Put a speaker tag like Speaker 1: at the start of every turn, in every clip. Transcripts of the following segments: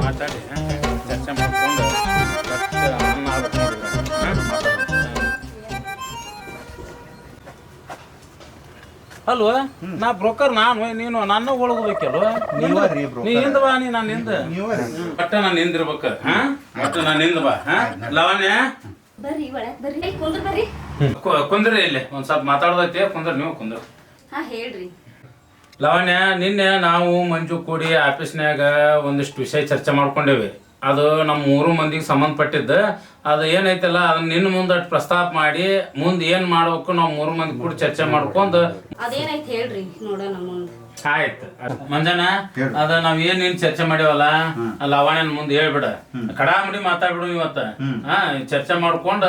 Speaker 1: ಮಾತಾಡಿ ಚರ್ಚೆ ಮಾಡ್ಕೊಂಡು ಅನ್ನ ಆಗ್ಬೇಕು ನೋಡಿ. ಅಲ್ವ ನಾ ಬ್ರೋಕರ್ ನಾನು ನೀನು ನನ್ನ ಒಳಗಬೇಕಲ್ವ ನೀ ಹಿಂದ ಬಾ ನೀ ನಾನು ಹಿಂದ ಒಟ್ಟ ನಾನು ಹಿಂದಿರ್ಬೇಕು ಒಟ್ಟು ನಾನು ಹಿಂದ ಬಾ ಲವಣ್ಯ
Speaker 2: ಬರ್ರಿ ಒಳಗ್ ಬರ್ರಿ ಕುಂದ್ರ ಬರ್ರಿ
Speaker 1: ಕುಂದ್ರಿ ಇಲ್ಲಿ ಒಂದ್ ಸ್ವಲ್ಪ ಮಾತಾಡೋದೈತಿ ಕುಂದ್ರ ನೀವು ಕುಂದ್ರ
Speaker 2: ಹೇಳ್ರಿ
Speaker 1: ಲವಣ್ಯ ನಿನ್ನೆ ನಾವು ಮಂಜು ಕೂಡಿ ಆಫೀಸ್ನ್ಯಾಗ ಒಂದಿಷ್ಟು ವಿಷಯ ಚರ್ಚೆ ಮಾಡ್ಕೊಂಡೇವಿ. ಅದು ನಮ್ಮ 3 ಮಂದಿಗೆ ಸಂಬಂಧಪಟ್ಟಿದ್ದು. ಅದು ಏನೈತಲ್ಲ ಅದನ್ನ ನಿನ್ನ ಮುಂದೆ ಪ್ರಸ್ತಾಪ ಮಾಡಿ ಮುಂದೆ ಏನ್ ಮಾಡ್ಬೇಕು ನಾವು 3 ಮಂದಿ ಕೂಡ ಚರ್ಚೆ ಮಾಡ್ಕೊಂಡು
Speaker 2: ಅದೇನೈತಿ ಹೇಳ್ರಿ ನೋಡೋಣ ಮುಂದೆ.
Speaker 1: ಆಯ್ತು ಮಂಜನ ಅದ ನಾವ್ ಏನ್ ಚರ್ಚೆ ಮಾಡಿವಲ್ಲ ಲವಣ್ಯನ ಮುಂದೆ ಹೇಳ್ಬಿಡ ಕಡಾಮಡಿ ಮಾತಾಡ್ಬಿಡು ಇವತ್ತ ಚರ್ಚೆ ಮಾಡ್ಕೊಂಡ್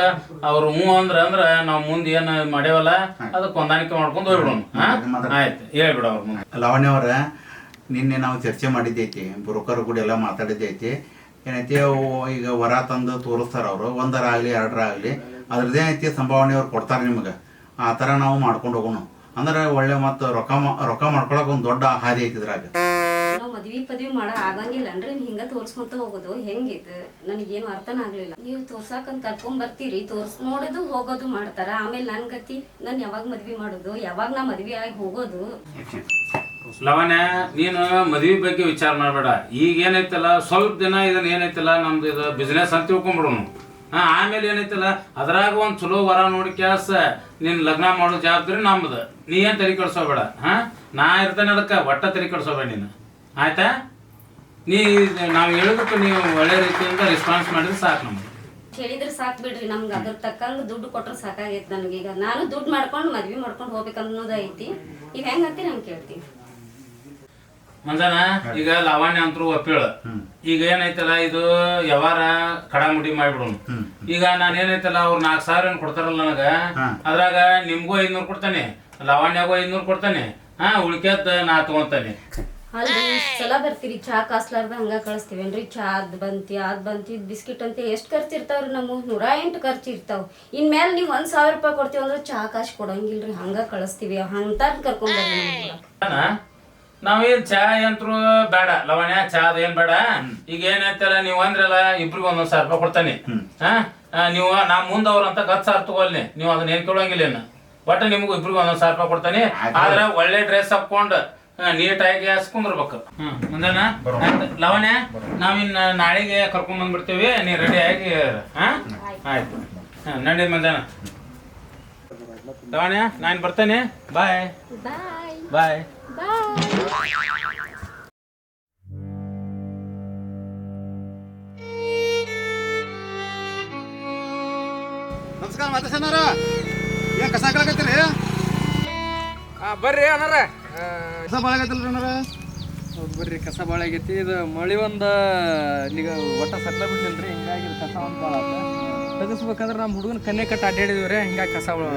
Speaker 1: ಅವ್ರು ಅಂದ್ರ ನಾವ್ ಮುಂದೆ ಏನ್ ಮಾಡ್ಯವಲ್ಲ ಅದಕ್ಕೆ ಹೊಂದಾಣಿಕೆ ಮಾಡ್ಕೊಂಡು ಹೋಗ್ಬಿಡೋಣ. ಆಯ್ತು ಹೇಳ್ಬಿಡ ಅವ್ರ ಮುಂದೆ.
Speaker 3: ಲವಣ್ಯ ಅವ್ರ ನಿನ್ನೆ ನಾವು ಚರ್ಚೆ ಮಾಡಿದ್ದೈತಿ, ಬ್ರೋಕರ್ ಕೂಡ ಎಲ್ಲ ಮಾತಾಡಿದ್ದೈತಿ. ಏನೈತಿ ಈಗ ವರ ತಂದು ತೋರಿಸ್ತಾರ ಅವರು, 1 ಆಗ್ಲಿ 2 ಆಗ್ಲಿ ಅದ್ರದ್ದೇನೈತಿ ಸಂಭಾವನೆ ಅವ್ರು ಕೊಡ್ತಾರೆ ನಿಮ್ಗೆ. ಆ ಥರ ನಾವು ಮಾಡ್ಕೊಂಡು ಹೋಗೋಣ ಅಂದ್ರೆ ಒಳ್ಳೆ ಮತ್ತು ರೊಕ್ಕ ಮಾಡ್ಕೊಳಕ್ ಒಂದು ದೊಡ್ಡ ಹಾದಿ ಐತಿದ್ರಾಗ.
Speaker 2: ನಾವು ಮದ್ವಿ ಮಾಡ ಆಗಂಗಿಲ್ಲ ಅನ್ರಿ ಹಿಂಗ ತೋರ್ಸ್ಕೊಂತ ಹೋಗೋದು ಹೆಂಗಿತ್ತು ನನಗೇನು ಅರ್ಥನ ಆಗ್ಲಿಲ್ಲ. ನೀವು ತೋರ್ಸಾಕಂತ ಕರ್ಕೊಂಡ್ ಬರ್ತೀರಿ, ನೋಡೋದು ಹೋಗೋದು ಮಾಡ್ತಾರ. ಆಮೇಲೆ ನನ್ ಗತಿ ನನ್ ಯಾವಾಗ ಮದ್ವಿ ಮಾಡೋದು, ಯಾವಾಗ ನಾ ಮದ್ವಿ ಆಗಿ ಹೋಗೋದು.
Speaker 1: ಲವಣ್ಯ ನೀನು ಮದ್ವಿ ಬಗ್ಗೆ ವಿಚಾರ ಮಾಡ್ಬೇಡ. ಈಗ ಏನೈತಲ್ಲ ಸ್ವಲ್ಪ ದಿನ ಇದನ್ನ ಏನೈತಲ್ಲ ನಮ್ದು ಇದು ಬಿಸ್ನೆಸ್ ಅಂತ ತಿಳ್ಕೊಂಡ್ಬಿಡೋನು. ಆಮೇಲೆ ಏನೈತಲ್ಲ ಅದ್ರಾಗ ಒಂದ್ ಚಲೋ ವರ ನೋಡಿ ಕ್ಯಾಸ ನೀನ್ ಲಗ್ನ ಮಾಡೋ ಜವಾಬ್ದಾರಿ ನಮ್ದು. ನೀ ಏನ್ ತಲೆ ಕೆಡ್ಸೋಬೇಡ. ನಾ ಇರ್ತೇನೆ ಅದಕ್ಕೆ ಒಟ್ಟ ತಲೆ ಕೆಡ್ಸೋಬೇಡ ನೀನು, ಆಯ್ತಾ? ನಾವ್ ಹೇಳೋದಕ್ಕೆ ನೀವು ಒಳ್ಳೆ ರೀತಿಯಿಂದ ರೆಸ್ಪಾನ್ಸ್ ಮಾಡಿದ್ರೆ ಸಾಕು. ನಮ್ಗೆ
Speaker 2: ಹೇಳಿದ್ರೆ ಸಾಕ್ ಬಿಡ್ರಿ, ನಮ್ಗೆ ಅದ್ರ ತಕ್ಕಂಗ ದುಡ್ಡು ಕೊಟ್ರೆ ಸಾಕಾಗೈತಿ ನನಗೀಗ. ನಾನು ದುಡ್ಡು ಮಾಡ್ಕೊಂಡು ಮದ್ವಿ ಮಾಡ್ಕೊಂಡು ಹೋಗ್ಬೇಕನ್ನೋದೈತಿ. ನೀವ್ ಹೆಂಗಂತೀರಿ ಹಂಗೆ ಕೇಳ್ತೀವಿ.
Speaker 1: ಮಂಜನ ಈಗ ಲಾವಣ್ಯ ಅಂತರೂ ಒಪ್ಪಿಳ. ಈಗ ಏನೈತಲ್ಲ ಇದು ಯಾವಾರ ಕಡಾಮುಡಿ ಮಾಡ್ಬಿಡೋನು. ಈಗ ನಾನು ಏನೈತಲ್ಲ ಅವ್ರು 4,000 ಕೊಡ್ತಾರಲ್ಲ ನನಗ, ಅದ್ರಾಗ ನಿಮ್ಗೂ 500 ಕೊಡ್ತಾನೆ, ಲಾವಣ್ಯಾಗೂ 500 ಕೊಡ್ತಾನೆ, ಉಳ್ಕ್ಯದ ನಾ ತಗೊಂತಾನೆ.
Speaker 2: ಅಲ್ರಿ ಸಲ ಬರ್ತೀರಿ ಚಾ ಕಾಸ್ಲಾರ್ದ ಹಂಗ ಕಳಿಸ್ತೀವೇನ್ರಿ? ಚಾ ಅದ್ ಬಂತಿ ಬಿಸ್ಕಿಟ್ ಅಂತ ಎಷ್ಟು ಖರ್ಚು ಇರ್ತಾವ್ರಿ? ನಮ್ಮ 108 ಖರ್ಚು ಇರ್ತಾವ. ಇನ್ಮೇಲೆ ನೀವು 1,000 ರೂಪಾಯಿ ಕೊಡ್ತೀವಿ ಅಂದ್ರೆ ಚಾ ಕಾಸು ಕೊಡಂಗಿಲ್ರಿ, ಹಂಗ ಕಳಿಸ್ತೀವಿ. ಅಂತಾರ ಕರ್ಕೊಂಡ್
Speaker 1: ನಾವೇನ್ ಚಾ ಯಂತ್ರು ಬೇಡ ಲವಣ್ಯ, ಚಾದ ಏನ್ ಬೇಡ. ಈಗ ಏನೈತಲ್ಲ ನೀವ್ ಅಂದ್ರಲ್ಲ ಇಬ್ರಿಗೆ 1,000 ರೂಪಾಯಿ ಕೊಡ್ತಾನೆ. ನೀವು ನಾ ಮುಂದವ್ರಂತ 10,000 ತಗೊಳ್ನಿ, ನೀವು ಅದನ್ನ ಏನ್ ಕೊಡಂಗಿಲ್ಲ. ಒಟ್ಟ ನಿಮ್ಗೂ ಇಬ್ರಿಗೆ 1,000 ರೂಪಾಯಿ ಕೊಡ್ತಾನೆ. ಆದ್ರ ಒಳ್ಳೆ ಡ್ರೆಸ್ ಹಾಕೊಂಡು ನೀಟಾಗಿ ಹಾಸ್ಕೊಂಡ್ಬರ್ಬೇಕು. ಮುಂದನ ಲವಣ್ಯ ನಾವಿನ್ ನಾಳೆಗೆ ಕರ್ಕೊಂಡ್ ಬಂದ್ಬಿಡ್ತೇವಿ, ನೀ ರೆಡಿ ಆಗಿ. ಆಯ್ತು ನಡಿ ಮಂಜನ. ಲವಣ್ಯ ನಾನು ಬರ್ತೇನೆ. ಬಾಯ್ ಬಾಯ್.
Speaker 4: ನಮಸ್ಕಾರ ಮಾತೇಶಣ್ಣರ, ಏನ್ ಕಸ ಹಾಕಲಾಕತ್ತೀರಿ?
Speaker 5: ಬರ್ರಿ ಅಣ್ಣಾರ,
Speaker 4: ಕಸ ಭಾಳ ಆಗೈತಲ್ರಿ ಅಣ್ಣಾರ?
Speaker 5: ಹೌದು ಬರ್ರಿ, ಕಸ ಭಾಳ ಆಗೈತಿ. ಇದು ಮಳಿ ಒಂದು ಈಗ ಒಟ್ಟ ಸಟ್ಲ ಬಿಡ್ಲಿಲ್ರಿ, ಹಿಂಗಾಗಿ ಕಸ ಒಂದು ಭಾಳ ಆತ. ತೆಗಿಸ್ಬೇಕಂದ್ರೆ ನಮ್ಮ ಹುಡುಗನ ಕನ್ನೆ ಕಟ್ಟ ಅಡ್ಡಾಡಿದ್ವಿ ರೀ, ಹಿಂಗಾಗಿ ಕಸ ಭಾಳ.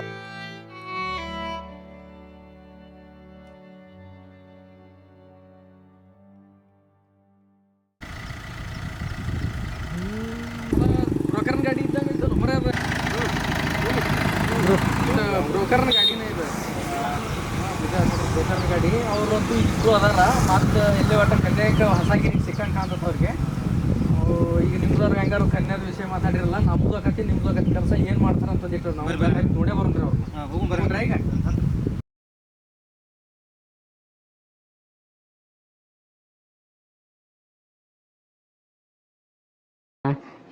Speaker 5: ಬ್ರೋಕರ್ನ ಗಾಡಿ ಇದ್ದಂಗೆ ಇದ್ದಲ್ಲ ಮರ, ಬ್ರೋಕರ್ನ ಗಾಡಿನೇ ಇದೆ. ಬ್ರೋಕರ್ನ ಗಾಡಿ ಅವ್ರಂತೂ ಇದ್ದು ಅದಾರ. ಮತ್ತು ಎಲ್ಲೇ ಒಟ್ಟ ಕನ್ಯಾಗ ಹೊಸಗಿರಿ ಸಿಕ್ಕಂಗೆ ಕಾಣ್ತದೆ ಅವ್ರಿಗೆ. ಈಗ ನಿಮ್ದವ್ರಿಗೆ ಹೆಂಗಾರು ಕನ್ಯಾದ ವಿಷಯ ಮಾತಾಡಿರಲ್ಲ, ನಮ್ದು ಆಕತಿ ನಿಮ್ದು ಆಕತಿ ಕೆಲಸ ಏನು ಮಾಡ್ತಾರೆ ಅಂತಂದಿಟ್ಟು ನಾವು ನೋಡೇ ಬರೋಣ್ರಿ ಅವ್ರು. ಬರ್ರಿ ಈಗ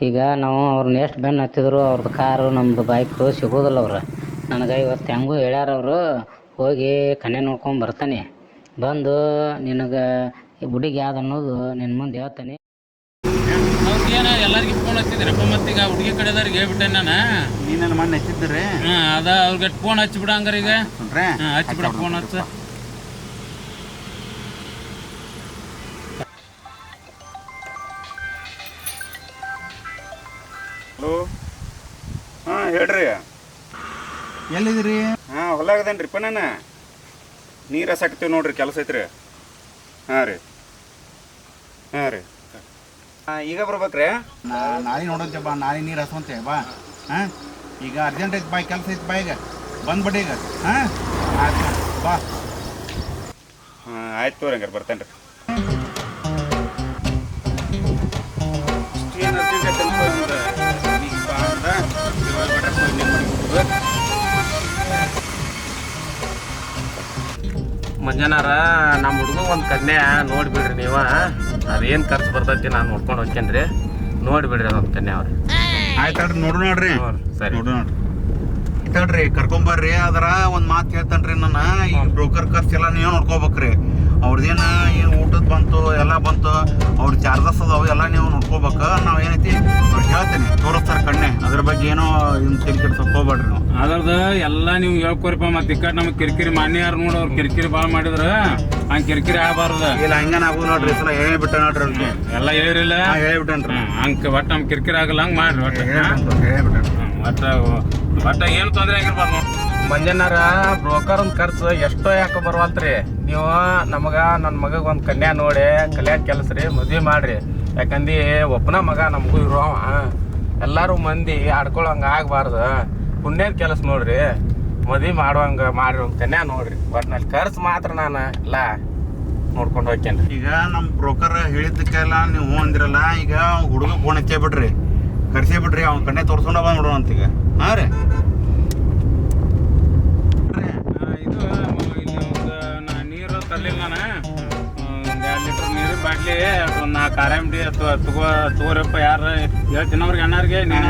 Speaker 6: ಈಗ ನಾವು ಅವ್ರನ್ನ ಎಷ್ಟು ಬೆನ್ನು ಹತ್ತಿದ್ರು ಅವ್ರದ್ದು ಕಾರು ನಮ್ಮದು ಬೈಕು ಸಿಗೋದಿಲ್ಲ. ಅವ್ರು ನನಗೆ ಇವತ್ತು ಹೆಂಗೂ ಹೇಳ್ಯಾರ, ಅವರು ಹೋಗಿ ಕನ್ಯೆ ನೋಡ್ಕೊಂಡು ಬರ್ತಾನೆ. ಬಂದು ನಿನಗೆ ಹುಡುಗಿ ಯಾವ್ದು ಅನ್ನೋದು ನಿನ್ನ ಮುಂದೆ ಹೇಳ್ತಾನೆ.
Speaker 1: ಅವ್ರಿಗೇನ ಎಲ್ಲರಿಗೂ ಫೋನ್ ಹಚ್ಚಿದ್ರಪ್ಪ, ಮತ್ತೀಗ ಹುಡುಗಿ ಕಡೆದವ್ರಿಗೆ ಹೇಳ್ಬಿಟ್ಟೆ ನಾನು.
Speaker 3: ನೀ ನನ್ನ ಮಣ್ಣು ಹಚ್ಚಿದ್ರಿ
Speaker 1: ಅದ ಅವ್ರಿಗೆ ಫೋನ್ ಹಚ್ಚಿಬಿಡ ಹಂಗಾರ. ಈಗ ಹಚ್ಚಿಬಿಡ, ಫೋನ್ ಹಚ್ಚ.
Speaker 4: ಹಲೋ, ಹೇಳ್ರಿ.
Speaker 3: ಎಲ್ಲಿದ್ದೀರಿ?
Speaker 4: ಹೊಲಾಗದೇನ್ರಿಪ್ಪ ನಾನು. ನೀರು ಸಾಕ್ತೀವಿ ನೋಡ್ರಿ, ಕೆಲಸ ಐತ್ರಿ. ರೀ ಈಗ ಬರ್ಬೇಕ್ರಿ?
Speaker 3: ನಾಳೆ ನೋಡೋಕೆ ಬಾ, ನಾಳೆ ನೀರು ಹಸ್ವಂತೆ ಬಾ. ಈಗ ಅರ್ಜೆಂಟ್ ಐತಿ ಬಾ, ಕೆಲಸ ಐತಿ ಬಾ, ಈಗ ಬಂದ್ಬಿಡಿ ಈಗ. ಆಯ್ತು ಬಾ.
Speaker 4: ಆಯ್ತು ತೋರಿ, ಹಂಗಾರೆ ಬರ್ತೇನೆ ರೀ.
Speaker 7: ಮಂಜಾನಾರ ನಮ್ಮ ಹುಡುಗ ಒಂದು ಕನ್ಯಾ ನೋಡಿಬಿಡ್ರಿ ನೀವು, ಅದೇನು ಖರ್ಚು ಬರ್ತೈತಿ ನಾನು ನೋಡ್ಕೊಂಡು ಹೋಗ್ತೇನ್ರಿ, ನೋಡಿಬಿಡ್ರಿ ಅದೊಂದು ಕನ್ಯಾ ಅವ್ರಿ.
Speaker 3: ಆಯ್ತಲ್ರಿ ನೋಡು ನೋಡ್ರಿ.
Speaker 7: ಸರಿ
Speaker 3: ನೋಡು ನೋಡ್ರಿ ತಡ್ರಿ ಕರ್ಕೊಂಬರ್ರಿ. ಅದರ ಒಂದ್ ಮಾತು ಹೇಳ್ತಾನ್ರಿ ನನ್ನ, ಈಗ ಬ್ರೋಕರ್ ಖರ್ಚು ಎಲ್ಲ ನೀವು ನೋಡ್ಕೋಬೇಕ್ರಿ. ಅವ್ರದ್ದೇನ ಏನು ಊಟದ ಬಂತು ಎಲ್ಲ ಬಂತು, ಅವ್ರ ಚಾರ್ಜಸ್ ಅದಾವ ಎಲ್ಲ ನೀವು ನೋಡ್ಕೋಬೇಕು. ನಾವ್ ಏನೈತಿ ಅವ್ರಿಗೆ ಹೇಳ್ತೇನೆ, ತೋರಿಸ್ತಾರ ಕಣ್ಣೆ, ಅದ್ರ ಬಗ್ಗೆ ಏನೋ ತಲೆ ಕೆಡ್ಸಕ್ ಹೋಗ್ಬೇಡ್ರಿ ನಾವು.
Speaker 1: ಅದ್ರದ್ದು ಎಲ್ಲ ನೀವು ಹೇಳ್ಕೊರಿಪ್ಪ. ಮತ್ತೆ ಈ ಕಡೆ ನಮ್ಗೆ ಕಿರಿಕಿರಿ ಮಾನ್ಯಾರು ನೋಡಿ ಅವ್ರು ಕಿರಿಕಿರಿ ಭಾಳ ಮಾಡಿದ್ರ ಹಂಗೆ ಕಿರಿಕಿರಿ ಆಗಬಾರ್ದು.
Speaker 3: ಇಲ್ಲ ಹಂಗನ ಆಗೋದು ನೋಡ್ರಿ, ಈ ಸಲ ಹೇಳಿಬಿಟ್ಟ ನೋಡ್ರಿ ಅವ್ರಿಗೆ.
Speaker 1: ಎಲ್ಲ ಹೇಳಿರಿಲ್ಲ,
Speaker 3: ಹೇಳಿಬಿಟ್ಟನ್ರಿ.
Speaker 1: ಹಂಗೆ ಒಟ್ಟು ನಮ್ಗೆ ಕಿರಿಕಿರಿ ಆಗಲ್ಲ ಹಂಗೆ ಮಾಡ್ರಿ. ಒಟ್ಟು ಒಟ್ಟು ಏನು ತೊಂದರೆ ಆಗಿರ್ಬಾರ್ದು.
Speaker 7: ಮಂಜಾನಾರ ಬ್ರೋಕರ್ ಒಂದು ಖರ್ಚು ಎಷ್ಟೋ ಯಾಕೆ ಬರುವಲ್ತ್ರಿ. ನೀವು ನಮಗೆ ನನ್ನ ಮಗಗೆ ಒಂದು ಕನ್ಯಾ ನೋಡಿ ಕಲ್ಯಾಣ ಕೆಲಸ ರೀ, ಮದುವೆ ಮಾಡ್ರಿ. ಯಾಕಂದು ಒಬ್ಬನ ಮಗ ನಮಗೂ ಇರೋ ಎಲ್ಲರೂ ಮಂದಿ ಆಡ್ಕೊಳಂಗೆ ಆಗಬಾರ್ದು. ಪುಣ್ಯದ ಕೆಲಸ ನೋಡ್ರಿ, ಮದುವೆ ಮಾಡುವಂಗೆ ಮಾಡ್ರಿ, ಒಂದು ಕನ್ಯಾ ನೋಡ್ರಿ. ಒಟ್ನಲ್ಲಿ ಖರ್ಚು ಮಾತ್ರ ನಾನು ಎಲ್ಲ ನೋಡ್ಕೊಂಡು ಹೋಗ್ತೇನೆ.
Speaker 3: ಈಗ ನಮ್ಮ ಬ್ರೋಕರ್ ಹೇಳಿದ್ದಕ್ಕೆಲ್ಲ ನೀವು ಹ್ಞೂ ಅಂದಿರಲ್ಲ, ಈಗ ಹುಡುಗ ಫೋನ್ ಹಚ್ಚೇ ಬಿಡ್ರಿ, ಕರ್ಸೇ ಬಿಡ್ರಿ, ಅವ್ನ ಕಣ್ಣೆ ತೋರ್ಸ್ಕೊಂಡ ಬಂದ್ಬಿಡೋಣ ಅಂತ ಈಗ. ಹಾಂ ರೀ
Speaker 1: ಇದು ಇಲ್ಲಿ ಒಂದು ನೀರು ತರಲಿಲ್ಲ ನಾನು, ಒಂದು 2 ಲೀಟ್ರ್ ನೀರು ಬಾಟ್ಲಿ, ಒಂದು 4 RMD ಅಥವಾ ತಗೋರಪ್ಪ. ಯಾರು ಹೇಳ್ತೀನಿ ಅವ್ರಿಗೆ ಅಣ್ಣಾರಿಗೆ ನೀನು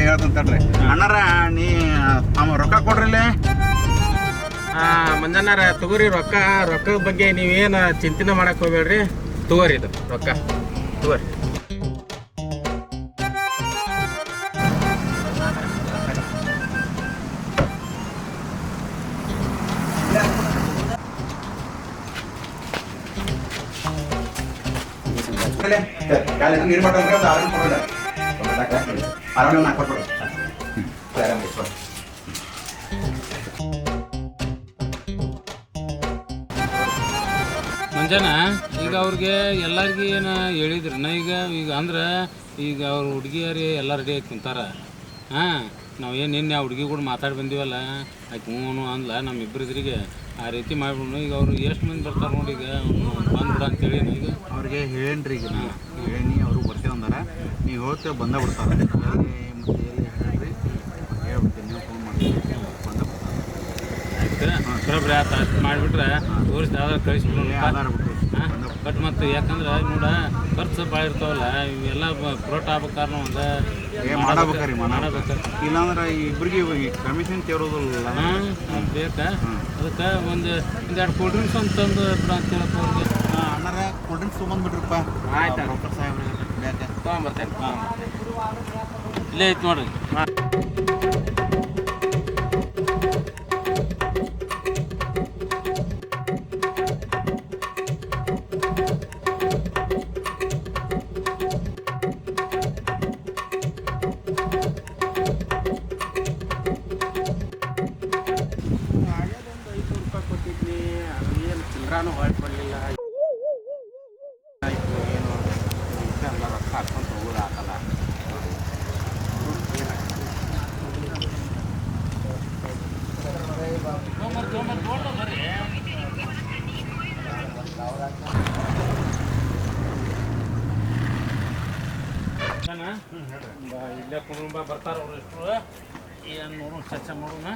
Speaker 3: ಹೇಳ್ತಂತಡ್ರಿ. ಅಣ್ಣಾರ ನೀ ರೊಕ್ಕ ಕೊಡ್ರಿಲ್ಲೇ.
Speaker 7: ಮಂಜಾನಾರ ತಗೋರಿ ರೊಕ್ಕದ ಬಗ್ಗೆ ನೀವೇನು ಚಿಂತನೆ ಮಾಡಕ್ಕೆ ಹೋಗ್ಬೇಡ್ರಿ, ತಗೋರಿ ಇದು ರೊಕ್ಕ ತಗೋರಿ.
Speaker 3: ನೀರು ಮಾಡ್ರಿ, ಒಂದು ಆರಾಮ್ ಕೊಡೋಣ, ಆರಾಮ ಹಾಕೊಟ್ಬಿಡು.
Speaker 1: ಮಂಜಾನ ಈಗ ಅವ್ರಿಗೆ ಎಲ್ಲರಿಗೂ ಏನು ಹೇಳಿದ್ರಿ ನಾ ಈಗ ಅಂದ್ರೆ ಈಗ ಅವ್ರ ಹುಡುಗಿಯರಿ ಎಲ್ಲ ರೆಡಿ ಆಗಿ ಕುಂತಾರ. ಹಾಂ ನಾವೇನು ನಿನ್ನೆ ಆ ಹುಡುಗಿ ಕೂಡ ಮಾತಾಡಿ ಬಂದೀವಲ್ಲ, ಆಕೆ ಹ್ಞೂ ಅಂದ್ಲ ನಮ್ಮಿಬ್ಬರಿದ್ರಿಗೆ ಆ ರೀತಿ ಮಾಡ್ಬಿಡ್ನು. ಈಗ ಅವ್ರು ಎಷ್ಟು ಮಂದಿ ಬರ್ತಾರೆ ನೋಡಿ, ಈಗ ಬಂದ್ಬಿಡ ಅಂತೇಳಿ ಈಗ
Speaker 3: ಅವ್ರಿಗೆ ಹೇಳೇನ್ರಿ, ಈಗ ಹೇಳೀನಿ, ಅವರು ಬರ್ತೀವಿ ಅಂದಾರ. ನೀವು ಹೇಳ್ತೇವೆ ಬಂದ ಬಿಡ್ತಾರೆ. ಮತ್ತೆ ಎಲ್ಲಿ ಹೇಳ್ರಿ ಹೇಳ್ಬಿಡ್ತೀನಿ, ನೀವು ಫೋನ್ ಮಾಡ್ತೀವಿ ಬಂದ ಬಿಡ್ತಾರೆ.
Speaker 1: ಆಯ್ತು ಬರೋಬ್ರಿ ಆಯ್ತು, ಅಷ್ಟು ಮಾಡಿಬಿಟ್ರೆ ತೋರಿಸಿ ಯಾವ್ದಾರು ಕಳಿಸ್ಬಿಡೋಣ.
Speaker 3: ಆಧಾರ ಬಿಟ್ಟು
Speaker 1: ಬಟ್ ಮತ್ತು ಯಾಕಂದ್ರೆ ನೋಡ ಖರ್ಚು ಭಾಳ ಇರ್ತಾವಲ್ಲ, ಇವೆಲ್ಲ ಪ್ರೋಟ ಆಗ್ಬೇಕಾದ್ರೆ ಒಂದು
Speaker 3: ಮಾಡಬೇಕ್ರಿ,
Speaker 1: ಮಾಡಬೇಕು.
Speaker 3: ಇಲ್ಲಾಂದ್ರೆ ಇಬ್ಬರಿಗೆ ಕಮಿಷನ್ ತೇರೋದಿಲ್ಲ.
Speaker 1: ಹಾಂ ಬೇಕಾ, ಅದಕ್ಕೆ ಒಂದು 2 ಕೂಲ್ ಡ್ರಿಂಕ್ಸ್ ಅಂತಂದು ಅಂತ ಹೇಳಪ್ಪ ಅವ್ರಿಗೆ.
Speaker 3: ಅಣ್ಣಾರ ಕೂಲ್ ಡ್ರಿಂಕ್ಸ್ ತೊಗೊಂಡ್ಬಿಟ್ರಪ್ಪ.
Speaker 7: ಆಯ್ತು
Speaker 3: ಡಾಕ್ಟರ್ ಸಾಹೇಬ್ರಿಗೆ ಬೇಕಾ
Speaker 7: ತೊಗೊಂಬರ್ತೇನೆ.
Speaker 1: ಇಲ್ಲೇ ಐತೆ ನೋಡ್ರಿ.
Speaker 7: ಚಿಲ್ರಾನು ಹೊರಟ್ಬಿಡಲಿಲ್ಲ, ಏನು ಎಲ್ಲ ರೊಕ್ಕ ಹಾಕ್ಕೊಂತ ಹೋಗೋದು ಆಗಲ್ಲ.
Speaker 1: ಇಲ್ಲೇ ಕುಟುಂಬ ಬರ್ತಾರ ಅವ್ರು ಎಷ್ಟು ಏನು ನೋಡೋಣ, ಚರ್ಚೆ ಮಾಡೋಣ.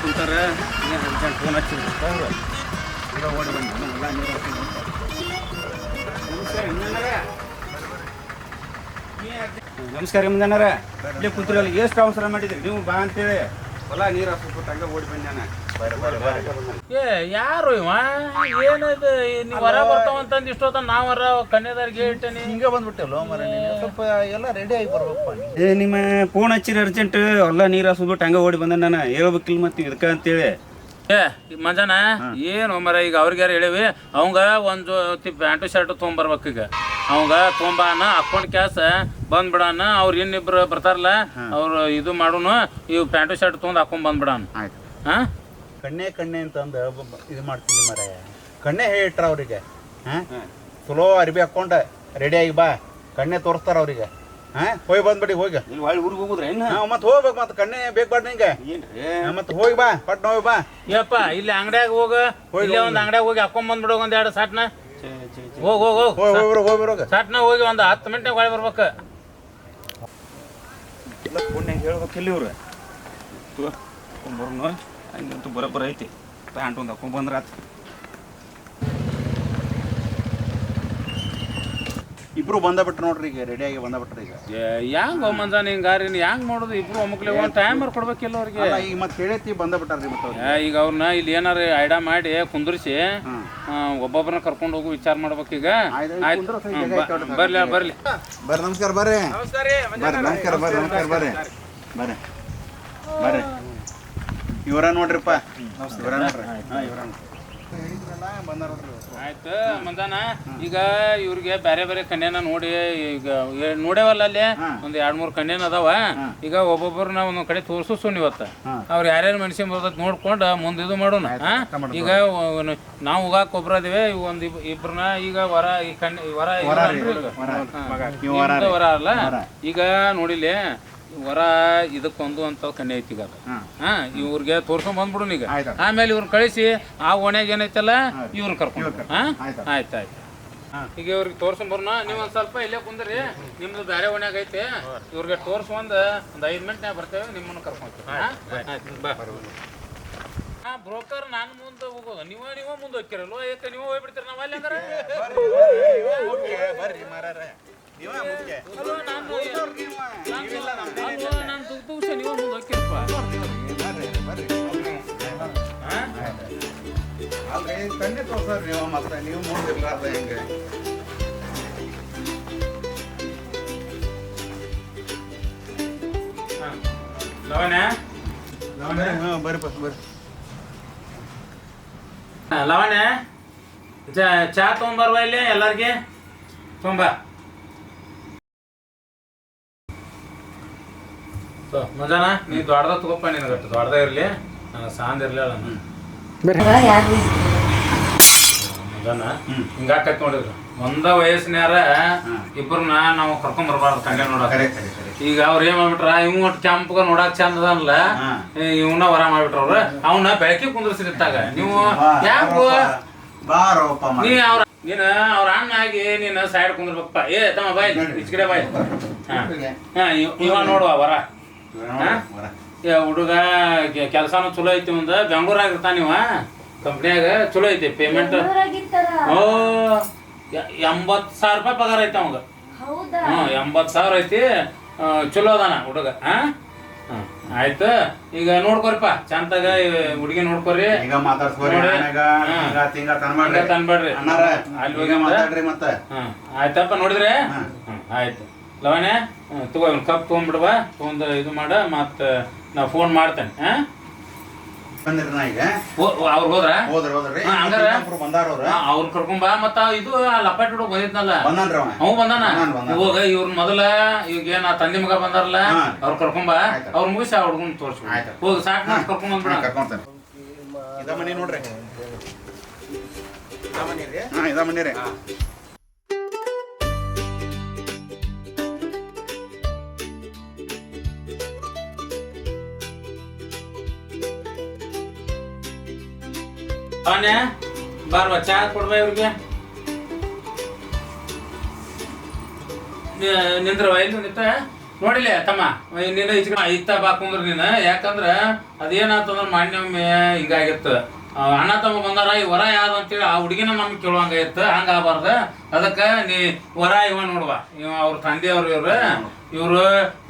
Speaker 4: ಕುಂತಾರೆ ಫೋನ್ ಹಚ್ಚಿದ್ರು ಅವರು ಈಗ ಓಡಿ ಬಂದು ಎಲ್ಲ ನೀರು ನಮಸ್ಕಾರ ಮುಂಜಾನಾರ ಇಲ್ಲೇ ಕುಂತಿರಲ್ಲ, ಎಷ್ಟು ಅವಸರ ಮಾಡಿದ್ರಿ ನೀವು ಬಾ ಅಂತೇಳಿ ಹೊಲ ನೀರು ಹಾಸ್ಬಿಟ್ಟು ಹಂಗೆ ಓಡಿ ಬಂದಾನ.
Speaker 1: ಏ ಯಾರು ಇವ ಏನದು ನೀವು ಹೊರ ಬರ್ತಾವಂತಂದು ಇಷ್ಟೊತ್ತ ನಾವರ ಕನ್ಯಾದಾರಿಗೆ ಹೇಳ್ತೇನೆ
Speaker 3: ಹಿಂಗೆ ಬಂದ್ಬಿಟ್ಟಲ್ಲ ಮರ, ಸ್ವಲ್ಪ ಎಲ್ಲ ರೆಡಿ ಆಗಿ ಬರ್ಬೇಕಪ್ಪ.
Speaker 4: ಏ ನಿಮ್ಮ ಫೋನ್ ಹಚ್ಚಿರಿ ಅರ್ಜೆಂಟ್, ಹೊಲ ನೀರು ಹಾಸ್ಬಿಟ್ಟು ಹಂಗೆ ಓಡಿ ಬಂದ ನಾನು ಹೇಳ್ಬೇಕಿಲ್ಲ ಮತ್ತೆ ಇದಕ್ಕೆ ಅಂತೇಳಿ.
Speaker 1: ಏ ಮಂಜಾನ ಏನು ಮರ ಈಗ ಅವ್ರಿಗೆ ಯಾರು ಹೇಳಿವಿ, ಅವಂಗ ಒಂದು ಜೊತೆ ಪ್ಯಾಂಟು ಶರ್ಟ್ ತೊಗೊಂಬರ್ಬೇಕು. ಈಗ ಅವಂಗ ತೊಗೊಂಬಾನ ಅಕೌಂಟ್ ಕ್ಯಾಸ್ ಬಂದ್ಬಿಡಾನ. ಅವ್ರು ಇನ್ನಿಬ್ರು ಬರ್ತಾರಲ್ಲ ಅವ್ರು ಇದು ಮಾಡೋನು, ಇವು ಪ್ಯಾಂಟು ಶರ್ಟ್ ತೊಗೊಂಡು ಹಾಕೊಂಡ್ ಬಂದ್ಬಿಡಾನ.
Speaker 3: ಆಯ್ತು.
Speaker 1: ಹಾಂ
Speaker 3: ಕಣ್ಣೆ ಅಂತಂದು ಇದು ಮಾಡ್ತೀನಿ ಮರ, ಕಣ್ಣೆ ಹೇಳಿಟ್ರ ಅವ್ರಿಗೆ. ಹಾಂ ಚಲೋ ಅರ್ಬಿ ಹಾಕ್ಕೊಂಡು ರೆಡಿಯಾಗಿ ಬಾ, ಕಣ್ಣೆ ತೋರಿಸ್ತಾರ ಅವ್ರಿಗೆ. ಹಾಂ ಹೋಗಿ ಬಂದ್ಬಿಡಿ, ಹೋಗಿ
Speaker 4: ಇಲ್ಲಿ ಹೊಳ್ಳಿ ಊರಿಗೆ ಹೋಗುದ್ರೆ ಏನು
Speaker 3: ಮತ್ತೆ ಹೋಗ್ಬೇಕು, ಮತ್ತೆ ಕಣ್ಣೆ ಬೇಕು ನಿಂಗೆ.
Speaker 4: ಏನ್ರಿ
Speaker 3: ಮತ್ತೆ ಹೋಗಿ ಬಾ, ಪಟ್ನ ಹೋಗಿ ಬಾ.
Speaker 1: ಯಪ್ಪ ಇಲ್ಲಿ ಅಂಗಡ್ಯಾಗ ಹೋಗ, ಇಲ್ಲೇ ಒಂದು ಅಂಗಡ್ಯಾಗ ಹೋಗಿ ಹಾಕೊಂಡ್ ಬಂದ್ಬಿಡೋ ಒಂದ್ 2 ಸಾಟ್ನ. ಹೋಗಿ
Speaker 3: ಹೋಗಿ ಬರೋಗ
Speaker 1: ಸಾಟ್ನ ಹೋಗಿ ಒಂದು 10 ಮಿನಿಟ್ನಾಗ ಹೊಳಿ ಬರ್ಬೇಕು.
Speaker 4: ಎಲ್ಲ ಫೋನ್ಯಾಗ ಹೇಳ್ಬೇಕಿಲ್ಲ ಇವ್ರು ತೊಗೊಂಬರ್ನು ಹಂಗಂತೂ ಬರೋಬ್ಬರ ಐತಿ ಪ್ಯಾಂಟ್ ಒಂದು ಹಾಕೊಂಡ್ಬಂದ್ರೆ ಆತು.
Speaker 3: ಇಬ್ರು ಬಂದಬಿಟ್ರು ನೋಡ್ರಿ, ಈಗ ರೆಡಿಯಾಗಿ ಬಂದಬಿಟ್ರಿ. ಈಗ
Speaker 1: ಹೆಂಗ್ ಮಂಜಾನ ಹಿಂಗಾರಿ ಹೆಂಗ್ ಮಾಡೋದು? ಇಬ್ರು ಒಮ್ಮಕ್ಲೆ ಒಂದು ಟೈಮರ್ ಕೊಡ್ಬೇಕಿಲ್ಲ ಅವ್ರಿಗೆ.
Speaker 3: ಈಗ ಮತ್ತೆ ಹೇಳೈತಿ ಬಂದಬಿಟ್ಟಾರ್ರಿ ಮತ್ತೆ
Speaker 1: ಈಗ ಅವ್ರನ್ನ ಇಲ್ಲಿ ಏನಾರ ಐಡಾ ಮಾಡಿ ಕುಂದ್ರಿಸಿ ಒಬ್ಬೊಬ್ಬರನ್ನ ಕರ್ಕೊಂಡು ಹೋಗು ವಿಚಾರ ಮಾಡ್ಬೇಕೀಗ. ಬರ್ಲಿ ಬರ್ಲಿ
Speaker 3: ಬರ್ರಿ, ನಮಸ್ಕಾರ ಬರ್ರಿ. ಬರ್ರಿ, ನಮಸ್ಕಾರ ಬರ್ರಿ, ನಮಸ್ಕಾರ ಬರ್ರಿ, ಬರ್ರಿ ಬರ್ರಿ. ಇವರ ನೋಡ್ರಿಪ್ಪ, ಇವರ ನೋಡ್ರಿ.
Speaker 1: ಆಯ್ತು ಮಂಜಾನ, ಈಗ ಇವ್ರಿಗೆ ಬೇರೆ ಬೇರೆ ಕನ್ಯಾನ ನೋಡಿ ಈಗ ನೋಡೇವಲ್ಲ ಅಲ್ಲಿ ಒಂದ್ 2-3 ಕನ್ಯಾನ ಅದಾವ. ಈಗ ಒಬ್ಬೊಬ್ಬರನ್ನ ಒಂದೊಂದ್ ಕಡೆ ತೋರ್ಸು ಇವತ್ತ. ಅವ್ರು ಯಾರ್ಯಾರು ಮೆಣಸಿನ ಬರ್ತೈತಿ ನೋಡ್ಕೊಂಡು ಮುಂದೆ ಇದು ಮಾಡೋಣ. ಈಗ ನಾವು ಹೋಗಾಕ ಒಬ್ರ ಅದೇವೆ, ಒಂದ್ ಇಬ್ರನ್ನ ಈಗ ವರ ಈ ವರ ವರ ಅಲ್ಲ. ಈಗ ನೋಡಿಲಿ ವರ ಇದಕ್ಕೊಂದು ಅಂತ ಕನ್ಯೆ ಐತಿ. ಈಗ ಇವ್ರಿಗೆ ತೋರ್ಸ್ಕೊಂಡ್ ಬಂದ್ಬಿಡು ಈಗ. ಆಮೇಲೆ ಇವ್ರನ್ನ ಕಳಿಸಿ ಆ ಓಣ್ಯಾಗ ಏನೈತಲ್ಲ ಇವ್ರನ್ನ ಕರ್ಕೊಂಡು. ಆಯ್ತಾಯ್ತು. ಈಗ ಇವ್ರಿಗೆ ತೋರ್ಸ್ಕೊಂಬರ್ನ. ನೀವು ಒಂದ್ ಸ್ವಲ್ಪ ಇಲ್ಲೇ ಕುಂದ್ರಿ, ನಿಮ್ದು ಬೇರೆ ಓಣ್ಯಾಗ ಐತೆ. ಇವ್ರಿಗೆ ತೋರ್ಸ್ಕೊಂಡ್ ಒಂದ್ 5 ಮಿನಿಟ್ನಾಗ ಬರ್ತೇವೆ, ನಿಮ್ಮನ್ನ ಕರ್ಕೊಂತೀವಿ. ಬ್ರೋಕರ್ ನಾನು ಮುಂದೆ ಹೋಗೋದು, ನೀವ ಮುಂದೆ ಹೋಗ್ತಿರಲ್ವ? ಯಾಕೆ ನೀವು ಹೋಗ್ಬಿಡ್ತೀರ? ನಾವ್ ಅಲ್ಲಿ ಅಂದ್ರೆ ನಾನು ತುಗ್ತುಷ ನೀವು ಮುಂದೆ ಹೋಗ್ತಿರಪ್ಪ.
Speaker 3: ಕಣ್ಣೆ ತೋರ್ಸ್ರಿ ನೀವು, ಮತ್ತೆ ನೀವು ಮುಂದಿರ್ಲಾರ್ದ ಹೆಂಗೆ?
Speaker 1: ಲವಣ್ಯ
Speaker 3: ಬರ್ರಿಪ್ಪ ಬರ್ರಿ.
Speaker 1: ಲವಣ್ಯ ಚಾ ತೊಗೊಂಬರ್ವ ಇಲ್ಲಿ ಎಲ್ಲರಿಗೆ ತೊಂಬ. ಮಜಾನ ನೀ ದೊಡ್ಡದ ತಗೋಪ್ಪ, ನಿನಗೆ ದೊಡ್ಡದ ಇರ್ಲಿ, ನನಗೆ ಸಾಂದ್ ಇರ್ಲಿಲ್ಲ. ಮಜಾನ ಹಿಂಗಾಕತ್ ನೋಡಿದ್ರು ಒಂದ ವಯಸ್ಸಿನಾರ ಇಬ್ಬರನ್ನ ನಾವು ಕರ್ಕೊಂಡ್ ಬರ್ಬಾರ್ದು ಕನ್ಯಾ ನೋಡಕ್. ಈಗ ಅವ್ರ ಏನ್ ಮಾಡ್ಬಿಟ್ರ, ಇವ್ ಒಟ್ಟು ಕೆಂಪಗ ನೋಡಕ್ ಚಂದ ಅದಲ್ಲ, ಇವನ್ನ ವರ ಮಾಡ್ಬಿಟ್ರ ಅವ್ರ. ಅವನ್ನ ಬೆಳಕಿ ಕುಂದ್ರಸಿರ್ತಾಗ ನೀವು ಯಾಕೋ ನೀ ನೀನ್ ಅವ್ರ ಅಣ್ಣ ಆಗಿ ನೀನ್ ಸೈಡ್ ಕುಂದ್ರಬೇಕಪ್ಪ. ಏ ತಮ್ಮ ಬಾಯ್ ಇಚ್ಕಡೆ ಬಾಯ್. ಇವ ನೋಡುವ ವರ. ಹುಡುಗ ಕೆಲ್ಸಾನು ಚಲೋ ಐತಿ, ಮುಂದ ಬೆಂಗಳೂರಾಗ ಇರ್ತಾನ ಇವ, ಕಂಪ್ನಿಯಾಗ ಚಲೋ ಐತಿ ಪೇಮೆಂಟ್. ಓ 80,000 ರೂಪಾಯಿ ಪಗಾರ ಐತಿ ಅವಂಗ. 80,000 ಐತಿ, ಚಲೋ ಅದಾನ ಹುಡುಗ. ಆಯ್ತು, ಈಗ ನೋಡ್ಕೊರಿಪ್ಪ ಚಂತಾಗ ಹುಡುಗಿ ನೋಡ್ಕೊರಿ.
Speaker 3: ಈಗ ಮಾತಾಡ್ಸ್ಕೊರಿ,
Speaker 1: ತಂದ್ಬೇಡ್ರಿ ಅಲ್ಲಿ ಹೋಗಿ ಮಾತಾಡ್ರಿ
Speaker 3: ಮತ್ತೆ.
Speaker 1: ಆಯ್ತಪ್ಪ ನೋಡಿದ್ರೆ ಆಯ್ತು. ಲವಣ್ಯ ತಗೋ ಕಪ್ ತೊಗೊಂಡ್ಬಿಡ್ವಾ, ತೊಗೊಂಡು ಇದು ಮಾಡ, ಮತ್ತ ನಾ ಫೋನ್ ಮಾಡ್ತೇನೆ. ಅವ್ರು ಹೋದ್ರ ಅವ್ರ ಕರ್ಕೊಂಬ. ಮತ್ತ ಇದು ಲಪಾಟಿ ಹುಡುಗ ಬಂದಿದ್ನಲ್ಲ ಅವ್ ಬಂದಾನ. ಇವಾಗ ಇವ್ರ ಮೊದಲ ಈಗ ಏನ ತಂದೆ ಮಗ ಬಂದಾರಲ್ಲ ಅವ್ರ ಕರ್ಕೊಂಬ, ಅವ್ರ ಮುಗಿಸಿ ಆ ಹುಡುಗನ್ ತೋರ್ಸ್ಕೊ ಹೋಗಿ ಸಾಕ್ ಕರ್ಕೊಂಡ್ ಬಂದ್ಬಿಡ.
Speaker 3: ಇದ ಮನಿ ನೋಡ್ರಿ, ಇದ ಮನಿ ರೀ.
Speaker 1: ಅವನೇ ಬಾರ್ವ ಚಾ ಕೊಡ್ಬಾ ಇವ್ರಿಗೆ. ನಿಂದ್ರವ ಇಲ್ಲಿ ನಿಂತ ನೋಡಿಲ್ಲ ತಮ್ಮ, ನೀನು ಇಚ್ಕ ಇತ್ತ ಬಾಕಂದ್ರ ನೀನು. ಯಾಕಂದ್ರ ಅದೇನಾತಂದ್ರ ಮಾನ್ಯೊಮ್ಮೆ ಹಿಂಗಾಗಿತ್ತು, ಅಣ್ಣ ತಮ್ಮ ಬಂದಾರ ಈ ವರ ಯಾವ್ದು ಅಂತೇಳಿ ಆ ಹುಡುಗಿನ ನಮ್ಗೆ ಕೇಳುವಂಗಾಗಿತ್ತು. ಹಂಗ ಆಗಬಾರ್ದ. ಅದಕ್ಕ ನೀ ವರ ಇವ ನೋಡುವ, ಇವ ಅವ್ರ ತಂದೆಯವ್ರು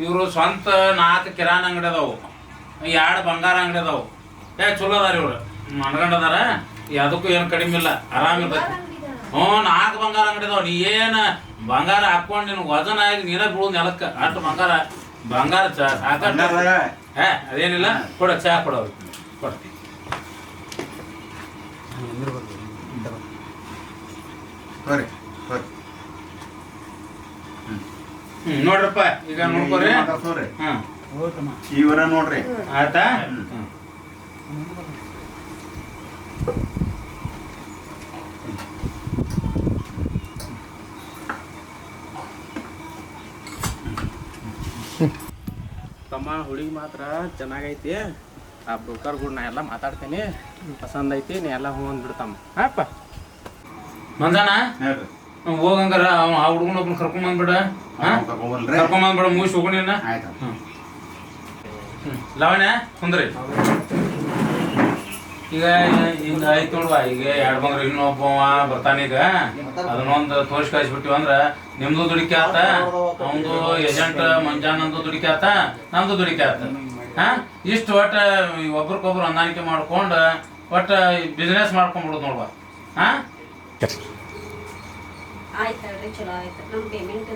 Speaker 1: ಇವ್ರು ಸ್ವಂತ 4 ಕಿರಾಣಿ ಅಂಗಡಿ ಅದಾವು, 2 ಬಂಗಾರ ಅಂಗಡಿ ಅದಾವು. ಚಲೋ ಅದಾರ ಇವ್ರು, ಮನ್ಗಂಡದಾರ. ಅದಕ್ಕೂ ಏನು ಕಡಿಮೆ ಇಲ್ಲ, ಆರಾಮ ಇರ್ತೈತಿ. 4 ಬಂಗಾರ ಅಂಗಡಿ ಅದಾವ. ನೀ ಏನ ಬಂಗಾರ ಹಾಕೊಂಡು ನಿನ್ ವಜನ ಆಗಿ ನೀರ ಬೀಳೋದು ನೆಲಕ್ಕ. ಅಷ್ಟು ಬಂಗಾರ ಸಾಕ. ಅದೇನಿಲ್ಲ, ಕೊಡ ಚಾ ಕೊಡೋರು ಕೊಡ. ನೋಡ್ರಪ್ಪ ಈಗ ನೋಡ್ಕೋರಿ.
Speaker 3: ಇವರ ನೋಡ್ರಿ
Speaker 1: ಆಯ್ತಾ.
Speaker 7: ತಮ್ಮ ಹುಡುಗಿ ಮಾತ್ರ ಚೆನ್ನಾಗೈತಿ. ಆ ಬ್ರೋಕರ್ ಕೂಡ ನಾ ಎಲ್ಲ ಮಾತಾಡ್ತೇನೆ, ಪಸಂದ್ ಐತಿ, ನೀ ಎಲ್ಲ ಹೂ ಅಂದ್ಬಿಡ್ತಮ್ಮ. ಹಾಪ
Speaker 1: ಮಂಜಾನ ಹೋಗಂಗಾರ ಆ ಹುಡುಗನ ಒಬ್ಬನ ಕರ್ಕೊಂಡ್ ಬಂದ್ಬಿಡ, ಮುಗಿಸಿ ಹೋಗೋಣ. ಲವಣ್ಯ ಕುಂದ್ರಿ. ಈಗ ಹಿಂಗ ಆಯ್ತು ನೋಡುವ, ಈಗ ಎರಡು ಬಂದ್ರೆ ಇನ್ನೊಬ್ಬವ ಬರ್ತಾನೀಗ, ಅದನ್ನೊಂದು ತೋರಿಸಿ ಕಳಿಸ್ಬಿಟ್ಟಿವಿ ಅಂದ್ರ ನಿಮ್ದು ದುಡಿಕೆ ಆತ, ಅವಂದು ಏಜೆಂಟ್ ಮಂಜಾನಂದು ದುಡಿಕೆ ಆತ, ನಮ್ದು ದುಡಿಕೆ ಆತ. ಇಷ್ಟು ಒಟ್ಟು ಒಬ್ರಿಗೊಬ್ರು ಹೊಂದಾಣಿಕೆ ಮಾಡ್ಕೊಂಡು ಒಟ್ಟು ಬಿಸ್ನೆಸ್ ಮಾಡ್ಕೊಂಡ್ಬಿಡುದು ನೋಡುವ.
Speaker 2: ಆಯ್ತಲ್ರಿ, ಚಲೋ ಆಯ್ತು. ನಮ್ ಪೇಮೆಂಟ್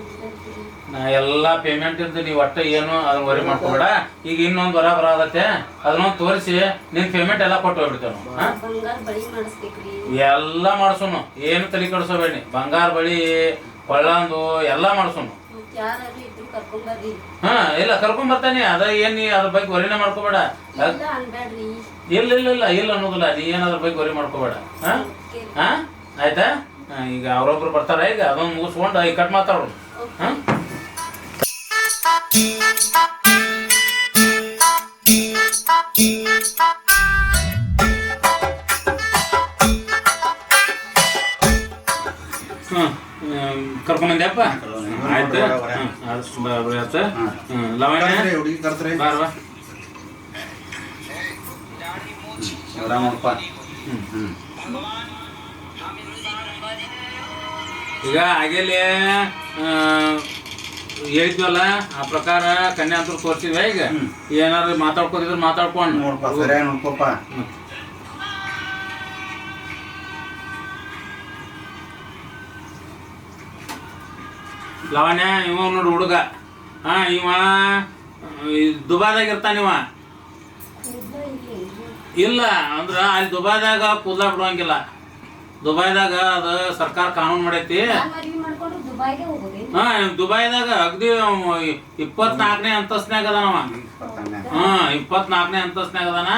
Speaker 1: ನಾ ಎಲ್ಲಾ ಪೇಮೆಂಟ್ ಇದ್ದು ನೀವು ಒಟ್ಟು ಏನು ಅದನ್ನ ವರಿ ಮಾಡ್ಕೋಬೇಡ. ಈಗ ಇನ್ನೊಂದು ಬರಾಬರಾಗತ್ತೆ, ಅದನ್ನೊಂದು ತೋರಿಸಿ ನಿನ್ ಪೇಮೆಂಟ್ ಎಲ್ಲ ಕೊಟ್ಟು ಹೋಗ್ಬಿಡ್ತೇವೆ ನಾವು.
Speaker 2: ಬಂಗಾರ ಬಳಿ ಮಾಡಿಸ್ಬೇಕ್ರಿ.
Speaker 1: ಎಲ್ಲ ಮಾಡ್ಸೋನು, ಏನು ತಲೆ ಕೆಡಿಸೋಬೇಡಿ. ಬಂಗಾರ ಬಳಿ ಕೊಳ್ಳಂದು ಎಲ್ಲ ಮಾಡ್ಸೋನು.
Speaker 2: ಯಾರು ಇದ್ರು ಕರ್ಕೊಂಬರ್ರಿ.
Speaker 1: ಇಲ್ಲ ಕರ್ಕೊಂಡ್ ಬರ್ತಾನೆ. ಅದ ಏನ್ ನೀ ಅದ್ರ ಬಗ್ಗೆ ವರಿನ ಮಾಡ್ಕೋಬೇಡ.
Speaker 2: ಇಲ್ಲ ಅನ್ಬೇಡ್ರಿ.
Speaker 1: ಇಲ್ಲ ಇಲ್ಲ ಇಲ್ಲ ಇಲ್ಲ ಅನ್ನೋದಿಲ್ಲ. ನೀ ಏನ್ ಅದ್ರ ಬಗ್ಗೆ ವರಿ ಮಾಡ್ಕೋಬೇಡ. ಆಯ್ತಾ? ಈಗ ಅವ್ರೊಬ್ರು ಬರ್ತಾರ, ಈಗ ಅದೊಂದು ಮುಗಿಸ್ಕೊಂಡು ಈಗ ಕಟ್ ಮಾತಾಡೋಣ. ಕರ್ಕೊಂಬಂದ್ಯಪ್ಪ? ಆಯ್ತು. ಲವಣ್ಯ
Speaker 3: ಹುಡುಗಿ ಕರ್ತ್ರಿ
Speaker 1: ಬಾರ್ವಾ.
Speaker 3: ನೋಡಪ್ಪ.
Speaker 1: ಈಗ ಹಾಗೆಲ್ಲೇ ಹೇಳಿದ್ವಲ್ಲ, ಆ ಪ್ರಕಾರ ಕನ್ಯಾ ಅಂತ ತೋರಿಸಿದ್ವಿ. ಈಗ ಏನಾದ್ರು ಮಾತಾಡ್ಕೋತಿದ್ರು ಮಾತಾಡ್ಕೊಂಡು
Speaker 3: ನೋಡ್ಪ, ಸರಿಯಾಗಿ ನೋಡ್ಕೊಪ್ಪ.
Speaker 1: ಲವಣ್ಯ ಇವ ನೋಡು ಹುಡುಗ. ಇವ ದುಬಾದಾಗ ಇರ್ತಾನಿವ. ಇಲ್ಲ ಅಂದ್ರ ಅಲ್ಲಿ ದುಬಾದಾಗ ಕೂದಲ ಬಿಡುವಂಗಿಲ್ಲ. ದುಬೈದಾಗ ಅದು ಸರ್ಕಾರ ಕಾನೂನು ಮಾಡೈತಿ. ದುಬೈದಾಗ ಅಗದಿ 24ನೇ ಅಂತಸ್ನ್ಯಾಗ ಅದಾನವ. 24ನೇ ಅಂತಸ್ನ್ಯಾಗ ಅದಾನ.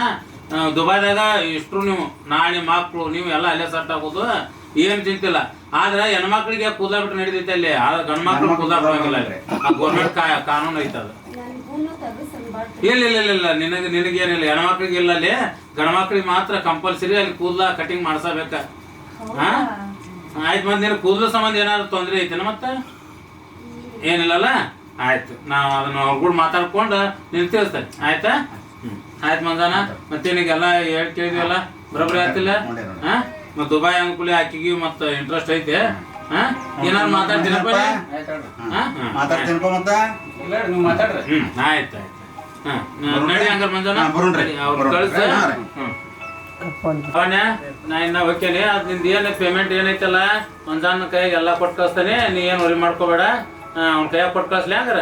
Speaker 1: ದುಬೈದಾಗ ಇಷ್ಟು ನೀವು ನಾಳೆ ಮಕ್ಕಳು ನೀವು ಎಲ್ಲ ಅಲ್ಲೇ ಸೆಟ್ ಆಗೋದು, ಏನು ಚಿಂತಿಲ್ಲ. ಆದ್ರೆ ಹೆಣ್ಮಕ್ಳಿಗೆ ಕೂದಲ ಬಿಟ್ಟು ನಡೀತೈತೆ ಅಲ್ಲಿ. ಆದ್ರೆ ಗಂಡು ಮಕ್ಳು ಕೂದಲ ಬಿಡುವಂಗಿಲ್ಲ. ಆ ಗೌರ್ಮೆಂಟ್ ಕಾನೂನು ಐತೆ ಅದು. ಇಲ್ಲ ಇಲ್ಲ ಇಲ್ಲ ಇಲ್ಲ, ನಿನಗೇನಿಲ್ಲ. ಹೆಣ್ಮಕ್ಳಿಗೆ ಇಲ್ಲ ಅಲ್ಲಿ, ಗಂಡು ಮಕ್ಳಿಗೆ ಮಾತ್ರ ಕಂಪಲ್ಸರಿ ಅಲ್ಲಿ ಕೂದಲ ಕಟಿಂಗ್ ಮಾಡ್ಸಬೇಕ. ಆಯ್ತು. ಮತ್ತೆ ನೀನು ಕೂದಲು ಸಂಬಂಧ ಏನಾದ್ರು ತೊಂದರೆ ಐತೆನ? ಮತ್ತೆ ಏನಿಲ್ಲಲ್ಲ? ಆಯ್ತು, ನಾವು ಅದನ್ನ ಅವ್ರ ಕೂಡ ಮಾತಾಡ್ಕೊಂಡು ನೀನು ತಿಳಿಸ್ತೇನೆ. ಆಯ್ತಾ? ಆಯ್ತು ಮಂಜಾನ. ಮತ್ತೆ ನಿನಗೆಲ್ಲ ಹೇಳಿ ಕೇಳಿದ್ವಲ್ಲ, ಬರೋಬ್ಬರಿ ಆಯ್ತಿಲ್ಲ? ಮತ್ತೆ ದುಬೈ ಅನುಕೂಲ ಆಕಿಗೆ ಮತ್ತೆ ಇಂಟ್ರೆಸ್ಟ್ ಐತೆ. ಏನಾದ್ರು ಮಾತಾಡ್ತೀನಪ್ಪ?
Speaker 3: ಮಾತಾಡ್ತೀನಪ್ಪ. ಮತ್ತೆ
Speaker 1: ನೀವು ಮಾತಾಡ್ರಿ. ಆಯ್ತು ಆಯ್ತು. ನಡಿ ಹಂಗಾರ ಮಂಜಾನ, ಅವ್ರು ಕಳಿಸ. ಅವಣ್ಣ ನಾ ಇನ್ನ ಹೋಗ್ತೇನೆ. ಅದ್ ನಿಂದ ಏನ್ ಪೇಮೆಂಟ್ ಏನೈತಲ್ಲ ಮಂಜಾನ ಕೈಗೆ ಎಲ್ಲ ಕೊಟ್ಟು ಕಳಿಸ್ತಾನೆ. ನೀ ಏನ್ ವರಿ ಮಾಡ್ಕೋಬೇಡ. ಅವ್ನ ಕೈಯಾಗ ಕೊಟ್ಟು ಕಳಿಸ್ಲಿ ಹಂಗಾರ.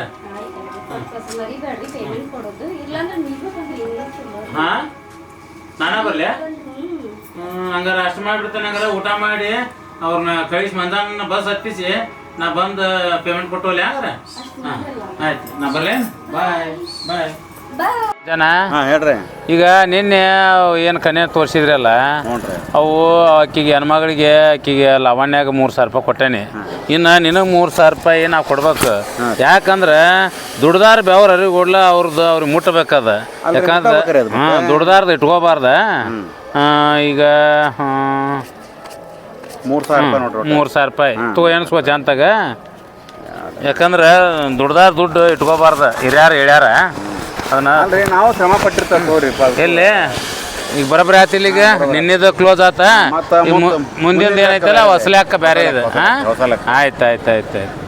Speaker 1: ನಾನ ಬರ್ಲಿ? ಹಂಗಾರ ಅಷ್ಟು ಮಾಡಿಬಿಡ್ತೇನೆ. ಹಂಗಾರ ಊಟ ಮಾಡಿ ಅವ್ರನ್ನ ಕಳಿಸಿ ಮಂಜಾನ ಬಸ್ ಹತ್ತಿಸಿ ನಾ ಬಂದು ಪೇಮೆಂಟ್ ಕೊಟ್ಟೋಲಿ ಹಂಗಾರ. ಆಯ್ತು, ನಾ ಬರ್ಲಿ. ಬಾಯ್ ಬಾಯ್ ಜನ.
Speaker 4: ಹೇಳ್ರಿ.
Speaker 1: ಈಗ ನಿನ್ನೆ ಏನು ಕನ್ಯಾ ತೋರಿಸಿದ್ರಲ್ಲ, ಅವು ಆಕಿಗೆ ಹೆಣ್ಮಗಳಿಗೆ ಆಕಿಗೆ ಲವಣ್ಯಾಗ 3,000 ರೂಪಾಯಿ ಕೊಟ್ಟೇನಿ. ಇನ್ನು ನಿನಗೆ 3,000 ರೂಪಾಯಿ ನಾವು ಕೊಡ್ಬೇಕು. ಯಾಕಂದ್ರೆ ದುಡ್ದಾರ ಬೆವ್ರ ಅರಿವು ಕೊಡ್ಲ ಅವ್ರಿಗೆ ಮುಟ್ಟಬೇಕದ. ಯಾಕಂದ್ರೆ ದುಡ್ದಾರ್ದು ಇಟ್ಕೋಬಾರ್ದ. ಈಗ 3,000 ರೂಪಾಯಿ ತಗೋ ಎಣಿಸ್ಕೋ ಚಂತಾಗ. ಯಾಕಂದ್ರೆ ದುಡ್ದಾರ ದುಡ್ಡು ಇಟ್ಕೋಬಾರ್ದ. ಹಿರಿಯಾರು ಹೇಳ್ಯಾರ ಅದನ್ನ.
Speaker 4: ನಾವು ಶ್ರಮ ಪಟ್ಟಿರ್ತೀವಿ.
Speaker 1: ಎಲ್ಲಿ ಈಗ ಬರೋಬ್ಬರಿ ಆತಿಲ್ಲ. ಈಗ ನಿನ್ನೆದು ಕ್ಲೋಸ್ ಆತ. ಮುಂದಿನ ಏನೈತಲ್ಲ ಹೊಸಲೆ ಅಕ್ಕ ಬೇರೆ ಇದೆ. ಆಯ್ತು ಆಯ್ತು ಆಯ್ತು ಆಯ್ತು.